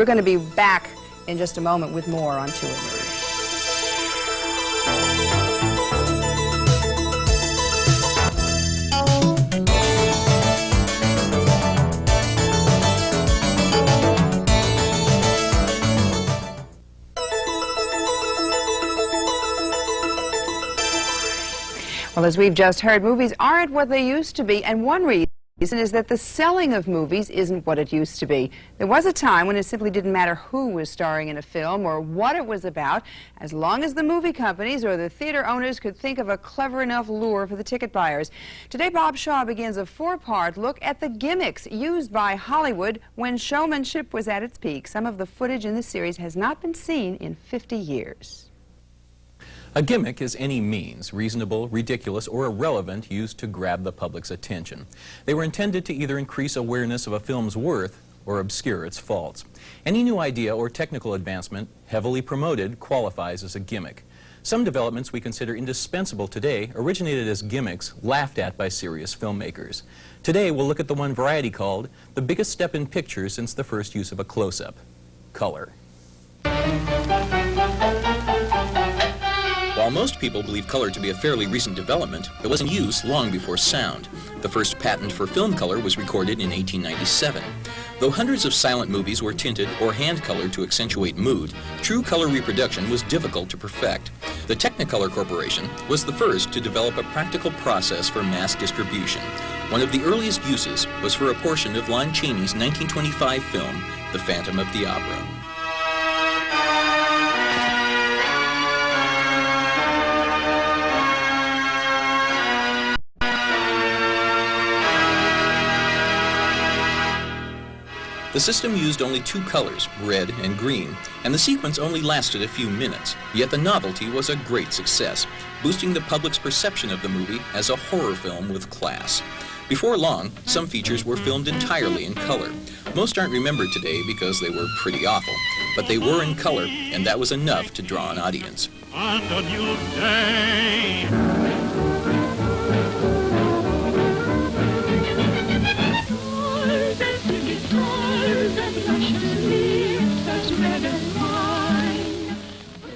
We're going to be back in just a moment with more on To Emerge. Well, as we've just heard, movies aren't what they used to be, and one reason is that the selling of movies isn't what it used to be. There was a time when it simply didn't matter who was starring in a film or what it was about, as long as the movie companies or the theater owners could think of a clever enough lure for the ticket buyers. Today, Bob Shaw begins a four-part look at the gimmicks used by Hollywood when showmanship was at its peak. Some of the footage in this series has not been seen in 50 years. A gimmick is any means, reasonable, ridiculous, or irrelevant, used to grab the public's attention. They were intended to either increase awareness of a film's worth or obscure its faults. Any new idea or technical advancement, heavily promoted, qualifies as a gimmick. Some developments we consider indispensable today originated as gimmicks laughed at by serious filmmakers. Today we'll look at the one Variety called the biggest step in pictures since the first use of a close-up: color. While most people believe color to be a fairly recent development, it was in use long before sound. The first patent for film color was recorded in 1897. Though hundreds of silent movies were tinted or hand-colored to accentuate mood, true color reproduction was difficult to perfect. The Technicolor Corporation was the first to develop a practical process for mass distribution. One of the earliest uses was for a portion of Lon Chaney's 1925 film, The Phantom of the Opera. The system used only two colors, red and green, and the sequence only lasted a few minutes. Yet the novelty was a great success, boosting the public's perception of the movie as a horror film with class. Before long, some features were filmed entirely in color. Most aren't remembered today because they were pretty awful, but they were in color, and that was enough to draw an audience. And a new day.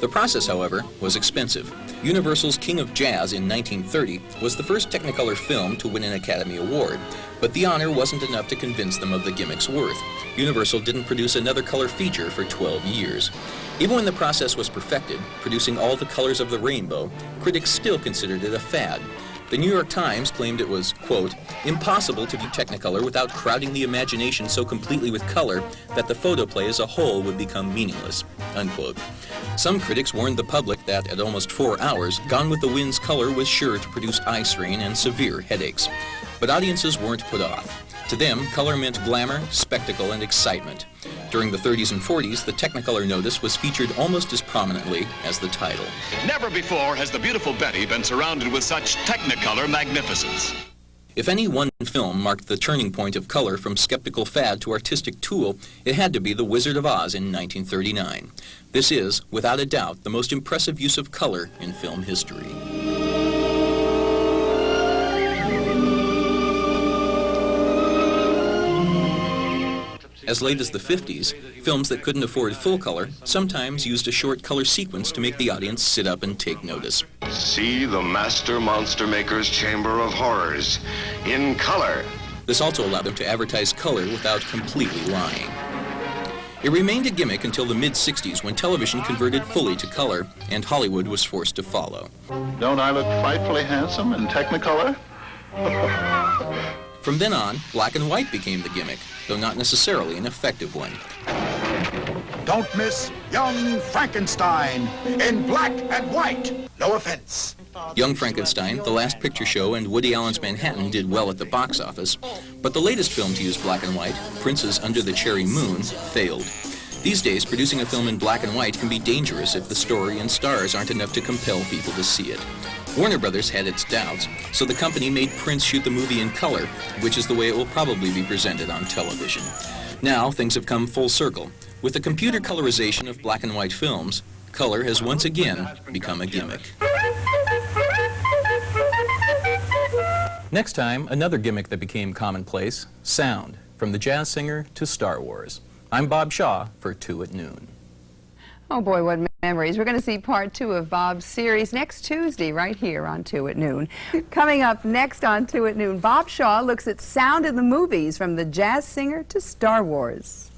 The process, however, was expensive. Universal's King of Jazz in 1930 was the first Technicolor film to win an Academy Award, but the honor wasn't enough to convince them of the gimmick's worth. Universal didn't produce another color feature for 12 years. Even when the process was perfected, producing all the colors of the rainbow, critics still considered it a fad. The New York Times claimed it was, quote, impossible to view Technicolor without crowding the imagination so completely with color that the photoplay as a whole would become meaningless, unquote. Some critics warned the public that at almost 4 hours, Gone with the Wind's color was sure to produce eye strain and severe headaches. But audiences weren't put off. To them, color meant glamour, spectacle, and excitement. During the 30s and 40s, the Technicolor notice was featured almost as prominently as the title. Never before has the beautiful Betty been surrounded with such Technicolor magnificence. If any one film marked the turning point of color from skeptical fad to artistic tool, it had to be The Wizard of Oz in 1939. This is, without a doubt, the most impressive use of color in film history. As late as the 50s, films that couldn't afford full color sometimes used a short color sequence to make the audience sit up and take notice. See the Master Monster Maker's Chamber of Horrors in color. This also allowed them to advertise color without completely lying. It remained a gimmick until the mid-60s when television converted fully to color and Hollywood was forced to follow. Don't I look frightfully handsome in Technicolor? From then on, black and white became the gimmick, though not necessarily an effective one. Don't miss Young Frankenstein in black and white. No offense. Young Frankenstein, The Last Picture Show, and Woody Allen's Manhattan did well at the box office, but the latest film to use black and white, Prince's Under the Cherry Moon, failed. These days, producing a film in black and white can be dangerous if the story and stars aren't enough to compel people to see it. Warner Brothers had its doubts, so the company made Prince shoot the movie in color, which is the way it will probably be presented on television. Now, things have come full circle. With the computer colorization of black and white films, color has once again become a gimmick. Next time, another gimmick that became commonplace, sound, from the jazz singer to Star Wars. I'm Bob Shaw for 2 at Noon. Oh boy, what memories. We're going to see part 2 of Bob's series next Tuesday right here on 2 at Noon. Coming up next on 2 at Noon, Bob Shaw looks at sound in the movies from the jazz singer to Star Wars.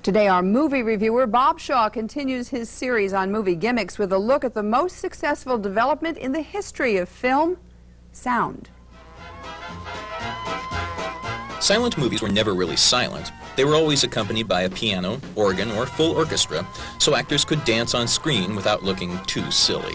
Today, our movie reviewer, Bob Shaw, continues his series on movie gimmicks with a look at the most successful development in the history of film, sound. Silent movies were never really silent. They were always accompanied by a piano, organ, or full orchestra, so actors could dance on screen without looking too silly.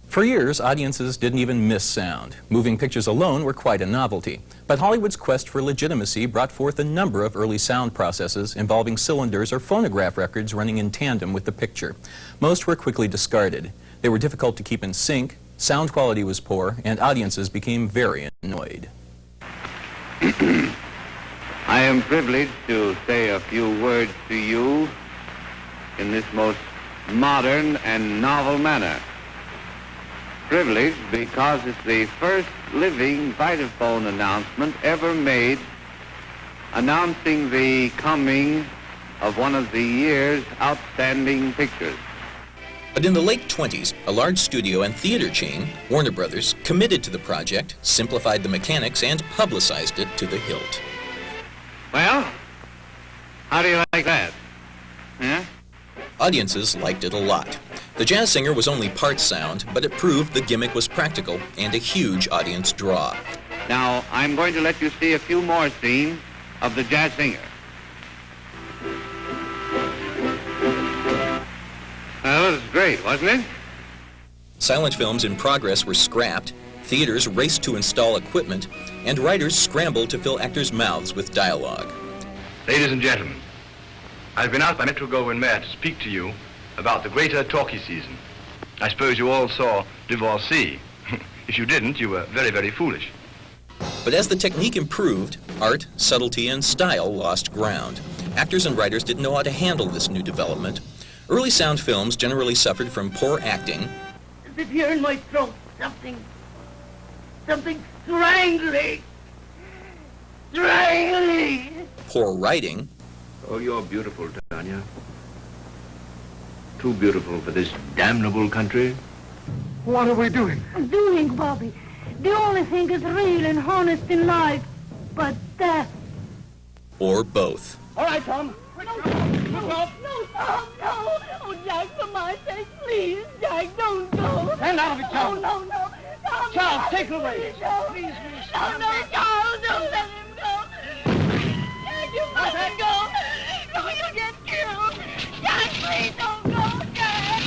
For years, audiences didn't even miss sound. Moving pictures alone were quite a novelty. But Hollywood's quest for legitimacy brought forth a number of early sound processes involving cylinders or phonograph records running in tandem with the picture. Most were quickly discarded. They were difficult to keep in sync, sound quality was poor, and audiences became very annoyed. I am privileged to say a few words to you in this most modern and novel manner. Privileged because it's the first living Vitaphone announcement ever made announcing the coming of one of the year's outstanding pictures. But in the late 20s, a large studio and theater chain, Warner Brothers, committed to the project, simplified the mechanics, and publicized it to the hilt. Well, how do you like that? Yeah? Audiences liked it a lot. The jazz singer was only part sound, but it proved the gimmick was practical and a huge audience draw. Now, I'm going to let you see a few more scenes of the jazz singer. Well, it was great, wasn't it? Silent films in progress were scrapped, theaters raced to install equipment, and writers scrambled to fill actors' mouths with dialogue. Ladies and gentlemen, I've been out by Metro-Goldwyn-Mayer to speak to you about the greater talkie season. I suppose you all saw Divorcee. If you didn't, you were very, very foolish. But as the technique improved, art, subtlety, and style lost ground. Actors and writers didn't know how to handle this new development. Early sound films generally suffered from poor acting, As if you're in my throat, something strangling, poor writing, Oh, you're beautiful, Tanya. Too beautiful for this damnable country. What are we doing? Doing, Bobby. The only thing is real and honest in life, but death. or both. All right, Tom. No, Tom, no. Oh, Jack, for my sake, please. Jack, don't go. Stand out of it, Tom. No. Tom, Charles, take her away. Please, No, Charles, don't let him go. Jack, you mustn't go. No, you'll get killed. Jack, please don't go, Jack.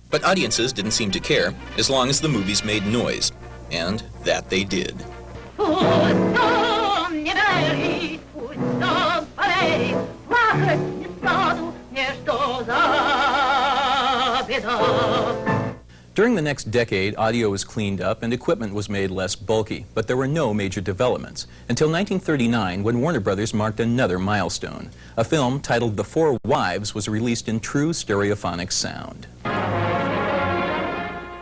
But audiences didn't seem to care as long as the movies made noise, and that they did. During the next decade, audio was cleaned up and equipment was made less bulky, but there were no major developments until 1939 when Warner Brothers marked another milestone. A film titled The Four Wives was released in true stereophonic sound.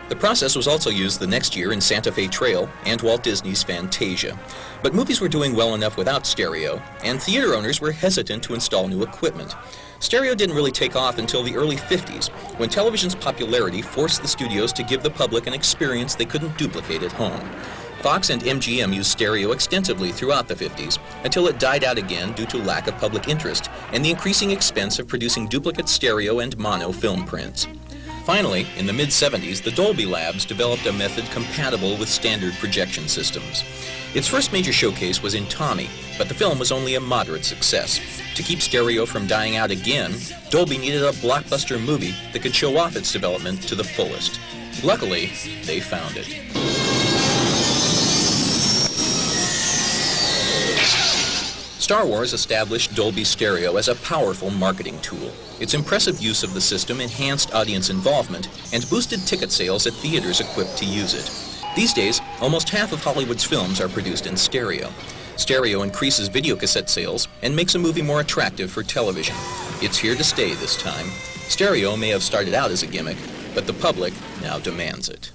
The process was also used the next year in Santa Fe Trail and Walt Disney's Fantasia. But movies were doing well enough without stereo, and theater owners were hesitant to install new equipment. Stereo didn't really take off until the early 50s, when television's popularity forced the studios to give the public an experience they couldn't duplicate at home. Fox and MGM used stereo extensively throughout the 50s, until it died out again due to lack of public interest and the increasing expense of producing duplicate stereo and mono film prints. Finally, in the mid-70s, the Dolby Labs developed a method compatible with standard projection systems. Its first major showcase was in Tommy, but the film was only a moderate success. To keep stereo from dying out again, Dolby needed a blockbuster movie that could show off its development to the fullest. Luckily, they found it. Star Wars established Dolby Stereo as a powerful marketing tool. Its impressive use of the system enhanced audience involvement and boosted ticket sales at theaters equipped to use it. These days, almost half of Hollywood's films are produced in stereo. Stereo increases videocassette sales and makes a movie more attractive for television. It's here to stay this time. Stereo may have started out as a gimmick, but the public now demands it.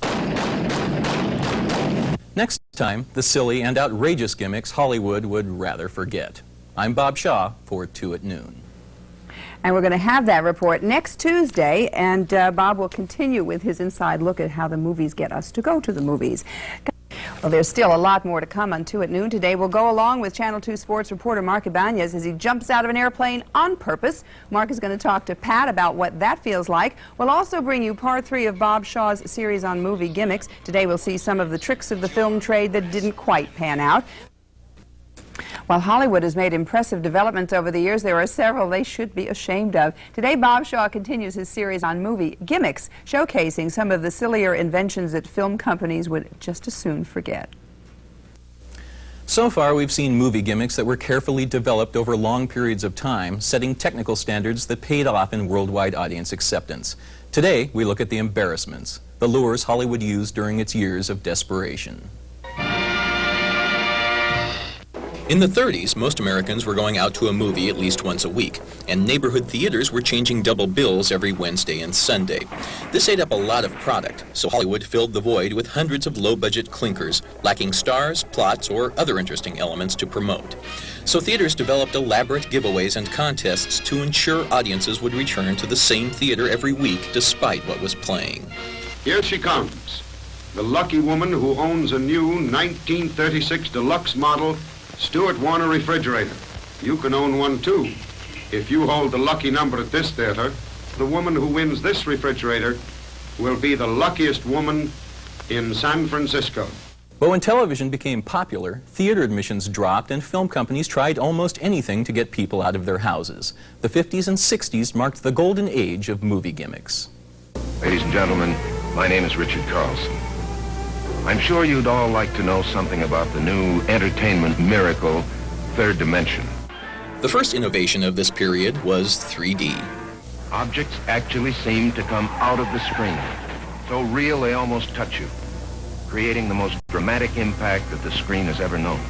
Next time, the silly and outrageous gimmicks Hollywood would rather forget. I'm Bob Shaw for 2 at Noon. And we're going to have that report next Tuesday, and Bob will continue with his inside look at how the movies get us to go to the movies. Well, there's still a lot more to come on 2 at Noon. Today we'll go along with Channel 2 sports reporter Mark Ibanez as he jumps out of an airplane on purpose. Mark is going to talk to Pat about what that feels like. We'll also bring you part 3 of Bob Shaw's series on movie gimmicks. Today we'll see some of the tricks of the film trade that didn't quite pan out. While Hollywood has made impressive developments over the years, there are several they should be ashamed of. Today, Bob Shaw continues his series on movie gimmicks, showcasing some of the sillier inventions that film companies would just as soon forget. So far, we've seen movie gimmicks that were carefully developed over long periods of time, setting technical standards that paid off in worldwide audience acceptance. Today, we look at the embarrassments, the lures Hollywood used during its years of desperation. In the 30s, most Americans were going out to a movie at least once a week, and neighborhood theaters were changing double bills every Wednesday and Sunday. This ate up a lot of product, so Hollywood filled the void with hundreds of low-budget clinkers, lacking stars, plots, or other interesting elements to promote. So theaters developed elaborate giveaways and contests to ensure audiences would return to the same theater every week despite what was playing. Here she comes, the lucky woman who owns a new 1936 deluxe model Stuart Warner refrigerator. You can own one too. If you hold the lucky number at this theater, the woman who wins this refrigerator will be the luckiest woman in San Francisco. But when television became popular, theater admissions dropped and film companies tried almost anything to get people out of their houses. The 50s and 60s marked the golden age of movie gimmicks. Ladies and gentlemen, my name is Richard Carlson. I'm sure you'd all like to know something about the new entertainment miracle, Third Dimension. The first innovation of this period was 3D. Objects actually seem to come out of the screen, so real they almost touch you, creating the most dramatic impact that the screen has ever known.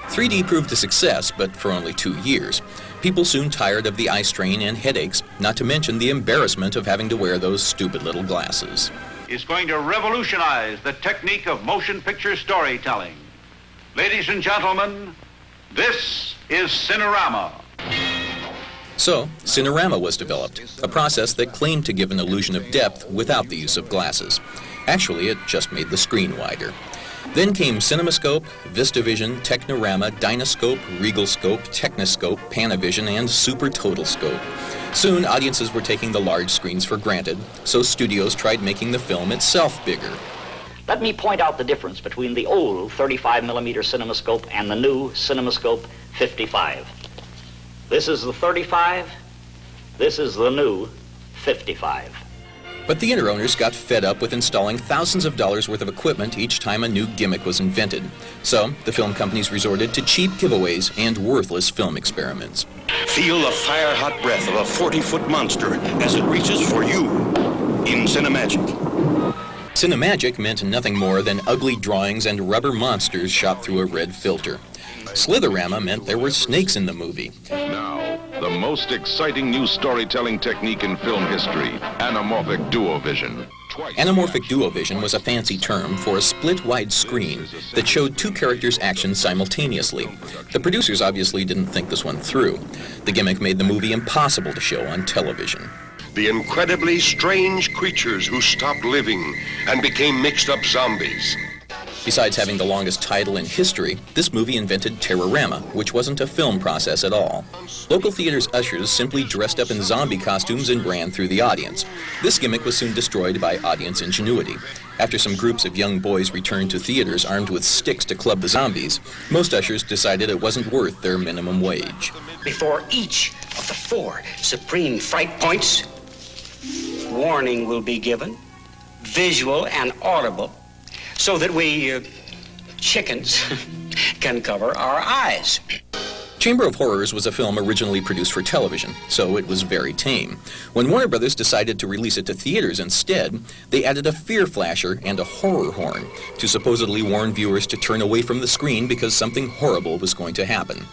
3D proved a success, but for only 2 years. People soon tired of the eye strain and headaches, not to mention the embarrassment of having to wear those stupid little glasses. Is going to revolutionize the technique of motion picture storytelling. Ladies and gentlemen, this is Cinerama. So, Cinerama was developed, a process that claimed to give an illusion of depth without the use of glasses. Actually, it just made the screen wider. Then came CinemaScope, Vistavision, Technirama, DynaScope, RegalScope, Techniscope, PanaVision, and Super Total Scope. Soon, audiences were taking the large screens for granted, so studios tried making the film itself bigger. Let me point out the difference between the old 35mm CinemaScope and the new CinemaScope 55. This is the 35, this is the new 55. But theater owners got fed up with installing thousands of dollars worth of equipment each time a new gimmick was invented. So, the film companies resorted to cheap giveaways and worthless film experiments. Feel the fire-hot breath of a 40-foot monster as it reaches for you in CineMagic. CineMagic meant nothing more than ugly drawings and rubber monsters shot through a red filter. SlitheRama meant there were snakes in the movie. Now, the most exciting new storytelling technique in film history, Anamorphic Duovision. Anamorphic Duovision was a fancy term for a split-wide screen that showed 2 characters' actions simultaneously. The producers obviously didn't think this one through. The gimmick made the movie impossible to show on television. The incredibly strange creatures who stopped living and became mixed-up zombies. Besides having the longest title in history, this movie invented Terrorama, which wasn't a film process at all. Local theaters' ushers simply dressed up in zombie costumes and ran through the audience. This gimmick was soon destroyed by audience ingenuity. After some groups of young boys returned to theaters armed with sticks to club the zombies, most ushers decided it wasn't worth their minimum wage. Before each of the 4 supreme fright points, warning will be given, visual and audible, so that we chickens can cover our eyes. Chamber of Horrors was a film originally produced for television, so it was very tame. When Warner Brothers decided to release it to theaters instead, they added a fear flasher and a horror horn to supposedly warn viewers to turn away from the screen because something horrible was going to happen.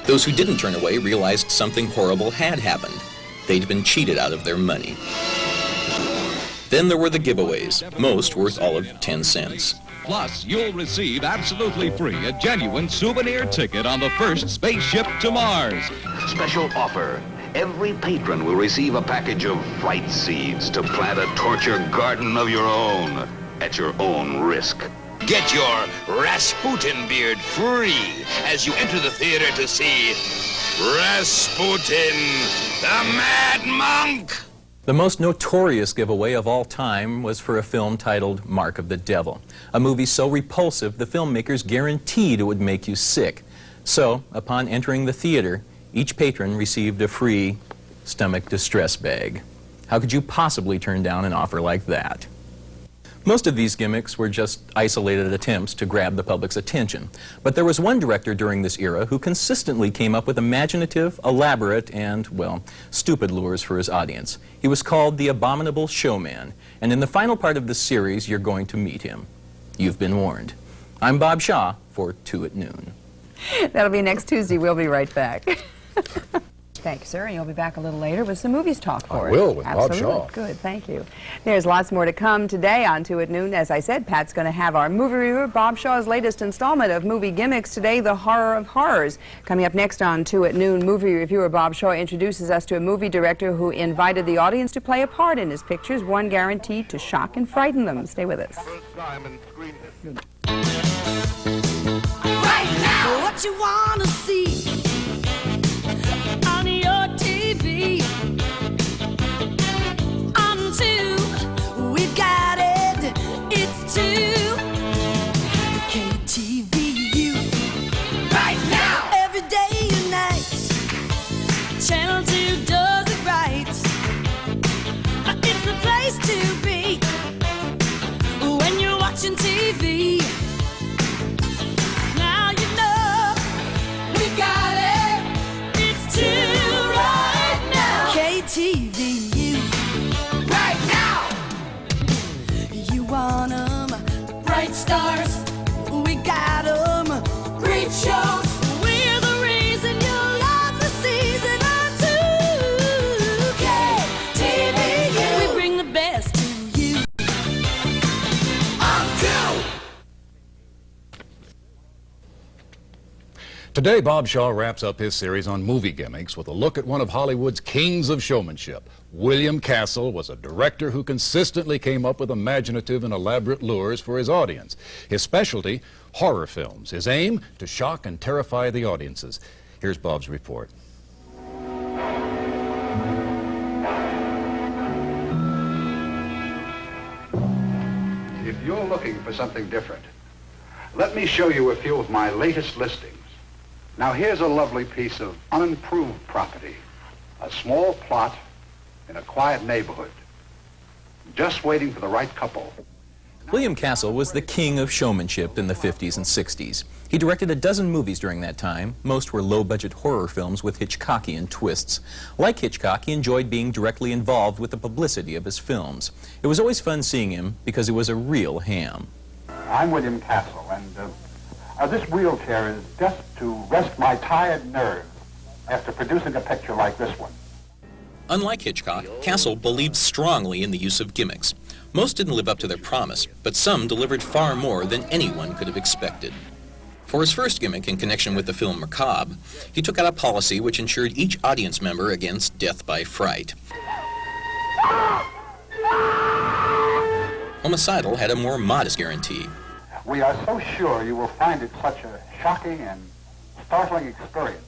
Those who didn't turn away realized something horrible had happened. They'd been cheated out of their money. Then there were the giveaways, most worth all of 10 cents. Plus, you'll receive absolutely free a genuine souvenir ticket on the first spaceship to Mars. Special offer. Every patron will receive a package of flight seeds to plant a torture garden of your own at your own risk. Get your Rasputin beard free as you enter the theater to see Rasputin, the Mad Monk. The most notorious giveaway of all time was for a film titled Mark of the Devil, a movie so repulsive the filmmakers guaranteed it would make you sick. So, upon entering the theater, each patron received a free stomach distress bag. How could you possibly turn down an offer like that? Most of these gimmicks were just isolated attempts to grab the public's attention. But there was one director during this era who consistently came up with imaginative, elaborate, and, well, stupid lures for his audience. He was called the Abominable Showman, and in the final part of this series, you're going to meet him. You've been warned. I'm Bob Shaw for 2 at Noon. That'll be next Tuesday. We'll be right back. Thank you, sir. And you'll be back a little later with some movies talk for us. I will, with Absolutely. Bob Shaw. Good, thank you. There's lots more to come today on 2 at Noon. As I said, Pat's going to have our movie review, Bob Shaw's latest installment of Movie Gimmicks today, The Horror of Horrors. Coming up next on 2 at Noon, movie reviewer Bob Shaw introduces us to a movie director who invited the audience to play a part in his pictures, one guaranteed to shock and frighten them. Stay with us. Right now, what you want to see on your TV. On 2, we've got it. It's 2 KTVU. Right now, every day and night. Channel 2 does it right. It's the place to be when you're watching TV. Now you know we got it. It's 2 right now. KTVU. Right now. You want 'em, bright stars. We got 'em, great shows. We're the reason you love the season on 2 KTVU. We bring the best to you on 2. Today, Bob Shaw wraps up his series on movie gimmicks with a look at one of Hollywood's kings of showmanship. William Castle was a director who consistently came up with imaginative and elaborate lures for his audience. His specialty, horror films. His aim, to shock and terrify the audiences. Here's Bob's report. If you're looking for something different, let me show you a few of my latest listings. Now here's a lovely piece of unimproved property. A small plot in a quiet neighborhood. Just waiting for the right couple. William Castle was the king of showmanship in the 50s and 60s. He directed a dozen movies during that time. Most were low-budget horror films with Hitchcockian twists. Like Hitchcock, he enjoyed being directly involved with the publicity of his films. It was always fun seeing him because he was a real ham. I'm William Castle, and this wheelchair is just to rest my tired nerves after producing a picture like this one. Unlike Hitchcock, Castle believed strongly in the use of gimmicks. Most didn't live up to their promise, but some delivered far more than anyone could have expected. For his first gimmick in connection with the film Macabre, he took out a policy which ensured each audience member against death by fright. Homicidal had a more modest guarantee. We are so sure you will find it such a shocking and startling experience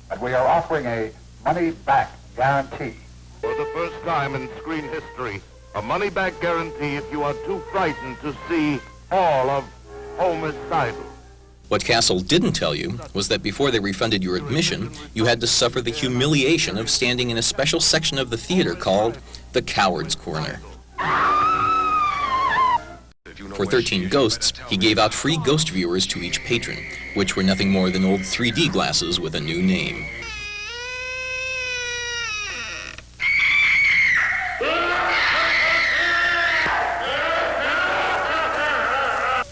that we are offering a money-back guarantee. For the first time in screen history, a money-back guarantee if you are too frightened to see all of Homicidal. What Castle didn't tell you was that before they refunded your admission, you had to suffer the humiliation of standing in a special section of the theater called the Coward's Corner. For 13 Ghosts, he gave out free ghost viewers to each patron, which were nothing more than old 3D glasses with a new name.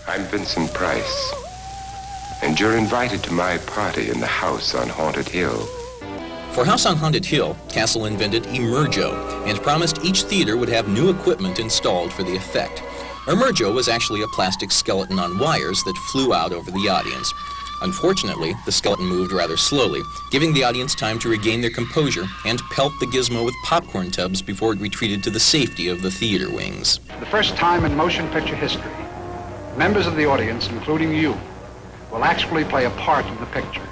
I'm Vincent Price. And you're invited to my party in the house on Haunted Hill. For House on Haunted Hill, Castle invented Emergo and promised each theater would have new equipment installed for the effect. Emergo was actually a plastic skeleton on wires that flew out over the audience. Unfortunately, the skeleton moved rather slowly, giving the audience time to regain their composure and pelt the gizmo with popcorn tubs before it retreated to the safety of the theater wings. For the first time in motion picture history, members of the audience, including you, will actually play a part in the picture.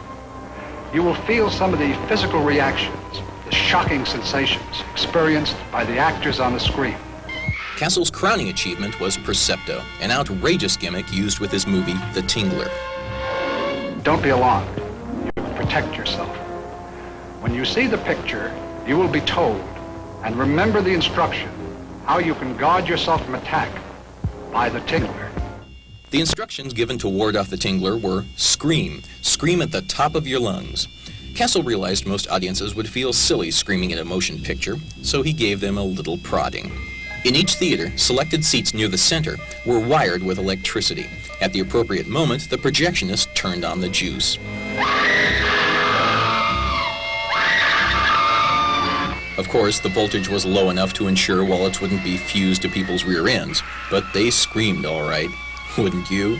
You will feel some of the physical reactions, the shocking sensations experienced by the actors on the screen. Castle's crowning achievement was Percepto, an outrageous gimmick used with his movie, The Tingler. Don't be alarmed. You can protect yourself. When you see the picture, you will be told, and remember the instruction, how you can guard yourself from attack by the Tingler. The instructions given to ward off the Tingler were scream. Scream at the top of your lungs. Castle realized most audiences would feel silly screaming at a motion picture, so he gave them a little prodding. In each theater, selected seats near the center were wired with electricity. At the appropriate moment, the projectionist turned on the juice. Of course, the voltage was low enough to ensure wallets wouldn't be fused to people's rear ends, but they screamed all right. Wouldn't you?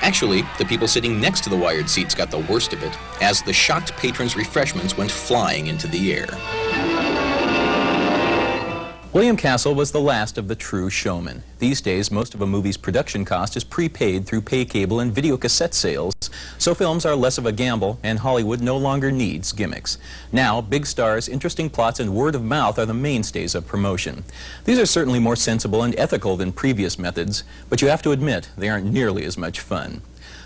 Actually, the people sitting next to the wired seats got the worst of it, as the shocked patrons' refreshments went flying into the air. William Castle was the last of the true showmen. These days, most of a movie's production cost is prepaid through pay cable and video cassette sales, so films are less of a gamble, and Hollywood no longer needs gimmicks. Now, big stars, interesting plots, and word of mouth are the mainstays of promotion. These are certainly more sensible and ethical than previous methods, but you have to admit they aren't nearly as much fun.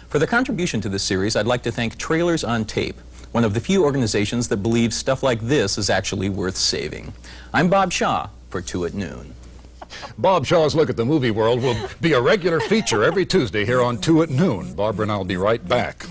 For their contribution to this series, I'd like to thank Trailers on Tape, one of the few organizations that believes stuff like this is actually worth saving. I'm Bob Shaw for 2 at Noon. Bob Shaw's Look at the Movie World will be a regular feature every Tuesday here on 2 at Noon. Barbara and I'll be right back.